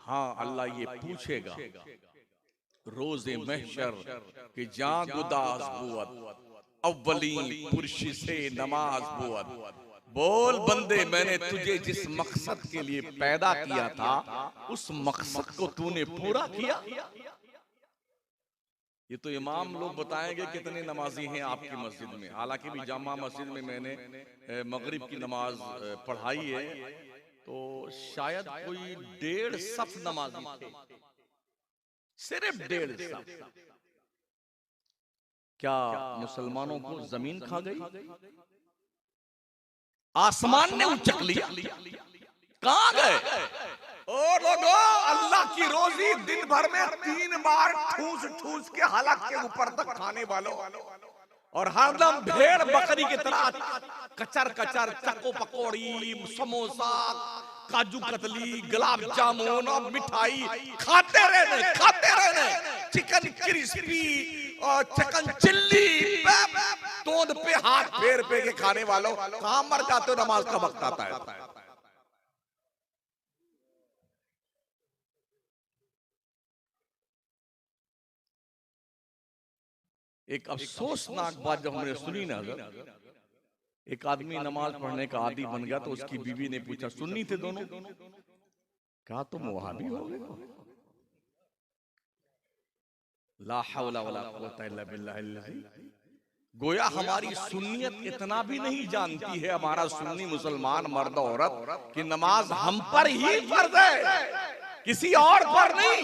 हाँ, अल्लाह ये पूछेगा रोज़े महशर कि जां गुदास बुअत अव्वली पुरशी से नमाज बुअत। बोल बंदे, मैंने तुझे जिस मकसद के लिए पैदा किया था उस मकसद को तूने पूरा किया? ये तो इमाम लोग बताएंगे कितने नमाजी हैं आपकी मस्जिद में। हालांकि भी जामा मस्जिद में मैंने मगरिब की नमाज पढ़ाई है, तो शायद कोई 1.5 सफ नमाजी थे, सिर्फ 1.5 सफ। क्या मुसलमानों को जमीन खा गई? आसमान ने उचक लिया? कहां गए? ओ लोगों, अल्लाह की रोजी दिन भर में 3 बार ठूस ठूस के हलक के ऊपर तक खाने वालों, और हरदम भेड़ बकरी की तरह कचर कचर चक्को पकौड़ी, समोसा, काजू कतली, गुलाब जामुन और मिठाई खाते रहने, चिकन क्रिस्पी और चिकन चिल्ली तोंद पे हाथ फेर पे के खाने वालों, कहां मर जाते हो? नमाज का वक्त आता है। एक अफसोसनाक बात जब हमने सुनी ना, एक आदमी नमाज पढ़ने का आदी बन गया तो उसकी बीवी ने पूछा, सुन्नी थे दोनों, क्या तुम वहाबी हो गए? ला हौला वला कुव्वता इल्ला बिल्लाह। गोया हमारी सुन्नियत इतना भी नहीं जानती है, हमारा सुन्नी मुसलमान मर्द औरत, कि नमाज हम पर ही फर्ज है, किसी और पर नहीं।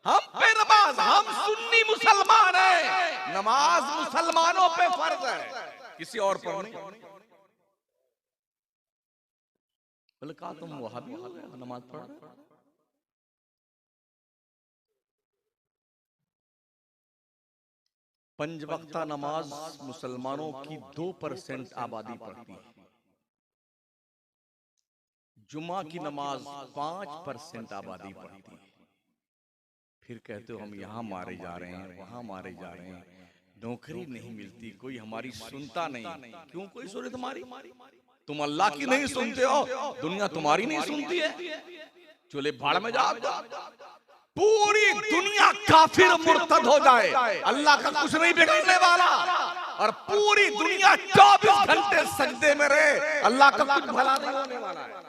हम पे नमाज, हम सुन्नी मुसलमान हैं, नमाज मुसलमानों पे फर्ज है, किसी और पर नहीं। बोले कहा तुम वहाबी हो गए, नमाज पढ़ रहे? पंज वक्ता नमाज मुसलमानों की 2% आबादी पढ़ती है। जुमा की नमाज 5% आबादी पढ़ती है। फिर कहते हो हम यहाँ मारे जा रहे हैं, वहां मारे जा रहे हैं, नौकरी नहीं मिलती, कोई हमारी सुनता नहीं। क्यों कोई सुने तुम्हारी? तुम अल्लाह की नहीं सुनते हो, दुनिया तुम्हारी नहीं सुनती है। चले भाड़ में जाओ। पूरी दुनिया काफिर मुर्तद हो जाए, अल्लाह का कुछ नहीं बिगड़ने वाला, और पूरी दुनिया 24 घंटे सजदे में रहे, अल्लाह का कुछ भला नहीं होने वाला है।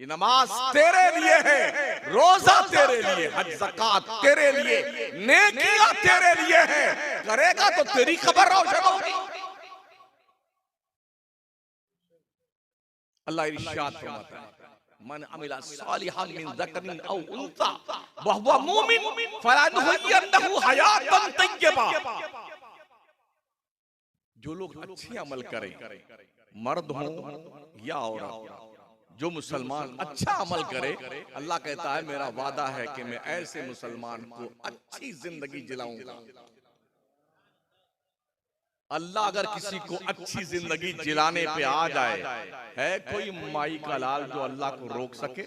ये नमाज तेरे लिए है, रोजा तेरे लिए, हज ज़कात तेरे लिए, नेकियां तेरे लिए है। करेगा तो तेरी खबर रोशन होगी। अल्लाह इरशाद फरमाता है, मन अमिला सालिहन मिन ज़करिन औ उन्सा व हुवा मुमिन फलनुहय्यिन्नहु हयातन तय्यबा। जो लोग अच्छे अमल करें, मर्द हो या औरत, जो मुसलमान अच्छा अमल करे, अल्लाह कहता है मेरा वादा है कि मैं ऐसे मुसलमान को अच्छी जिंदगी जिलाऊंगा। अल्लाह अगर किसी को अच्छी जिंदगी जिलाने पे आ जाए, है कोई माई का लाल जो अल्लाह को रोक सके?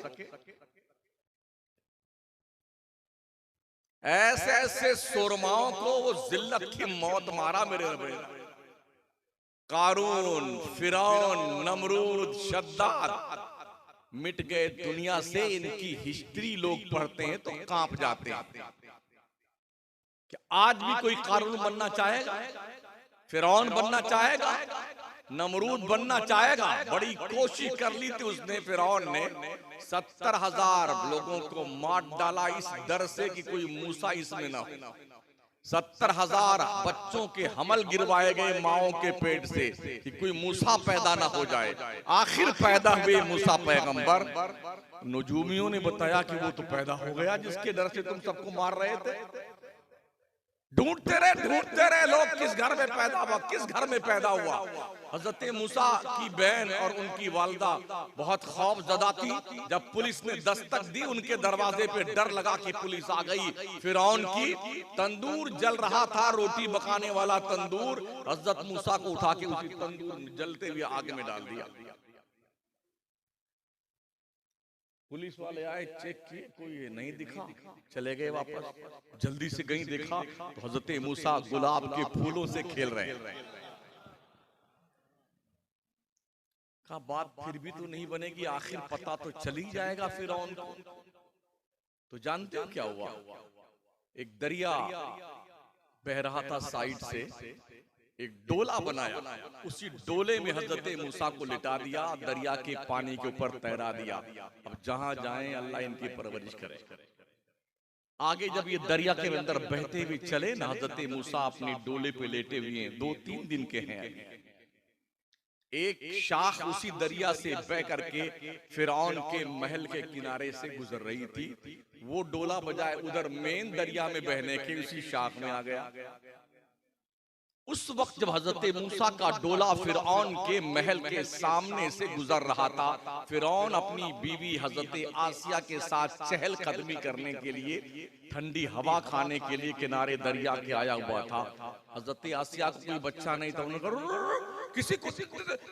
ऐसे ऐसे सुरमाओं को वो जिल्लत की मौत मारा मेरे रब ने। कारून, फिरौन, नमरूद, शद्दाद मिट गए दुनिया से। इनकी हिस्ट्री लोग पढ़ते हैं तो कांप जाते हैं। क्या आज भी कोई कारून बनना चाहेगा? फिरौन बनना चाहेगा? नमरूद बनना चाहेगा? बड़ी कोशिश कर ली थी उसने, फिरौन ने 70,000 लोगों को मार डाला इस डर से कि कोई मूसा इसमें ना हो। 70,000 बच्चों के हमल गिरवाए गए माओं के पेट से कि कोई मूसा पैदा ना हो जाए। आखिर पैदा हुए मूसा पैगंबर। नजूमियों ने बताया कि वो तो पैदा हो गया जिसके डर से तुम सबको मार रहे थे। ढूंढते रहे लोग, किस घर में पैदा हुआ, किस घर में पैदा हुआ। हजरत मूसा की बहन और उनकी वालिदा बहुत खौफजदा थी। जब पुलिस ने दस्तक दी उनके दरवाजे पे, डर लगा कि पुलिस आ गई। फिरौन की तंदूर जल रहा था, रोटी पकाने वाला तंदूर, हजरत मूसा को उठा के उसी तंदूर जलते हुए आग में डाल दिया। पुलिस वाले आए, चेक किए, कोई नहीं दिखा, चले गए वापस। जल्दी से गई, देखा तो हजरत मूसा गुलाब के फूलों से खेल रहे हैं। कहा बात फिर भी तो नहीं बनेगी, आखिर पता तो चल ही जाएगा फिरौन को। तो जानते हो क्या हुआ? एक दरिया बह रहा था साइड से, एक डोला बनाया, उसी डोले में हजरत मूसा को लिटा दिया, दरिया के पानी के ऊपर तैरा दिया। अब जहां जाएं अल्लाह इनकी परवरिश करे। आगे जब ये दरिया के अंदर बहते हुए चले ना, हजरत मूसा अपनी डोले पे लेटे हुए हैं, 2-3 दिन के हैं। एक शाख उसी दरिया से बह करके फिरौन के महल के किनारे से गुजर रही थी। वो डोला बजाय उधर मेन दरिया में बहने के उसी शाख में आ गया। उस वक्त जब हजरत मूसा का डोला फिरौन के महल के सामने से गुजर रहा था, फिरौन अपनी बीवी हजरत आसिया के साथ चहल कदमी करने के लिए, ठंडी हवा खाने के लिए किनारे दरिया के आया हुआ था। हजरत आसिया को कोई बच्चा नहीं था, उन्होंने कहा किसी को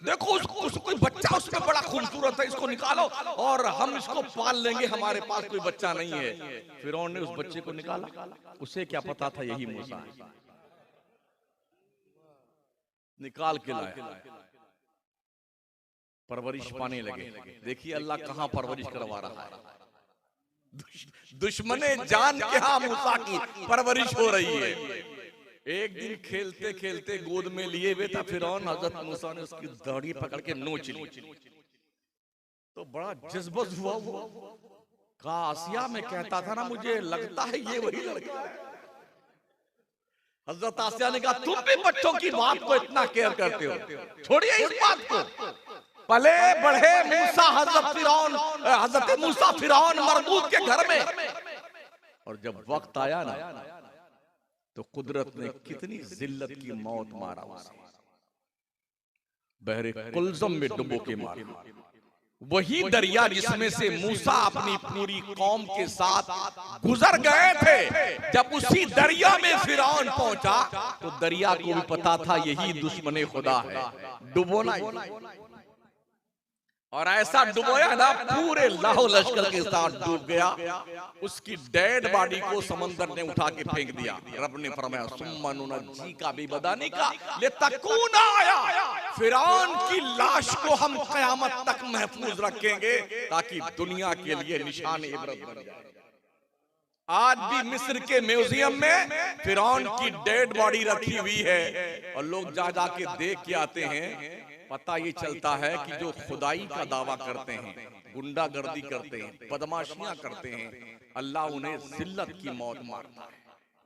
देखो, उसको कोई बच्चा उसमें बड़ा खूबसूरत है, इसको निकालो और हम इसको पाल लेंगे, हमारे पास कोई बच्चा नहीं है। फिरौन ने उस बच्चे को निकाला, उसे क्या पता था यही मूसा है। निकाल के लाया, परवरिश पाने लगे। देखिए अल्लाह कहां परवरिश करवा रहा है। दुश्मने जान के यहां मूसा की परवरिश हो रही है। एक दिन खेलते खेलते गोद में लिए हुए था फिरौन, हजरत मूसा ने उसकी दाढ़ी पकड़ के नोच ली। तो बड़ा जज्बस हुआ। कहा आसिया में कहता था ना, मुझे लगता है ये वही लड़का है। हजरत आसिया ने कहा तुम भी बच्चों की बात को इतना केयर करते हो, छोड़िए इस बात को। पले बढ़े मूसा हजरत मूसा फिरौन मरबूत के घर में। और जब वक्त आया ना, तो कुदरत ने कितनी जिल्लत की मौत मारा उसे, बहरे कुलज़म में डुबो के मारा। वही दरिया जिसमें से मूसा अपनी पूरी कौम के साथ गुजर गए थे, जब उसी दरिया में फिरौन पहुंचा तो दरिया को भी पता था यही दुश्मने खुदा है, डुबोना। और ऐसा डुबोया ना, पूरे लाहौर लश्कर के साथ डूब गया। उसकी डेड बॉडी को समंदर ने उठा के फेंक दिया। रब ने फरमाया सुम्मा नुनज्जी का भी बदानी का लितकूना आया, फिरौन की लाश को हम क़यामत तक महफूज रखेंगे ताकि दुनिया के लिए निशान इबरत बन जाए। आज भी मिस्र के म्यूजियम में फिरौन की डेड बॉडी रखी हुई है और लोग जा जा के देख के आते हैं। पता ये चलता है कि जो खुदाई का दावा करते हैं, गुंडागर्दी करते हैं, बदमाशियां करते हैं, अल्लाह उन्हें जिल्लत की मौत मारता है।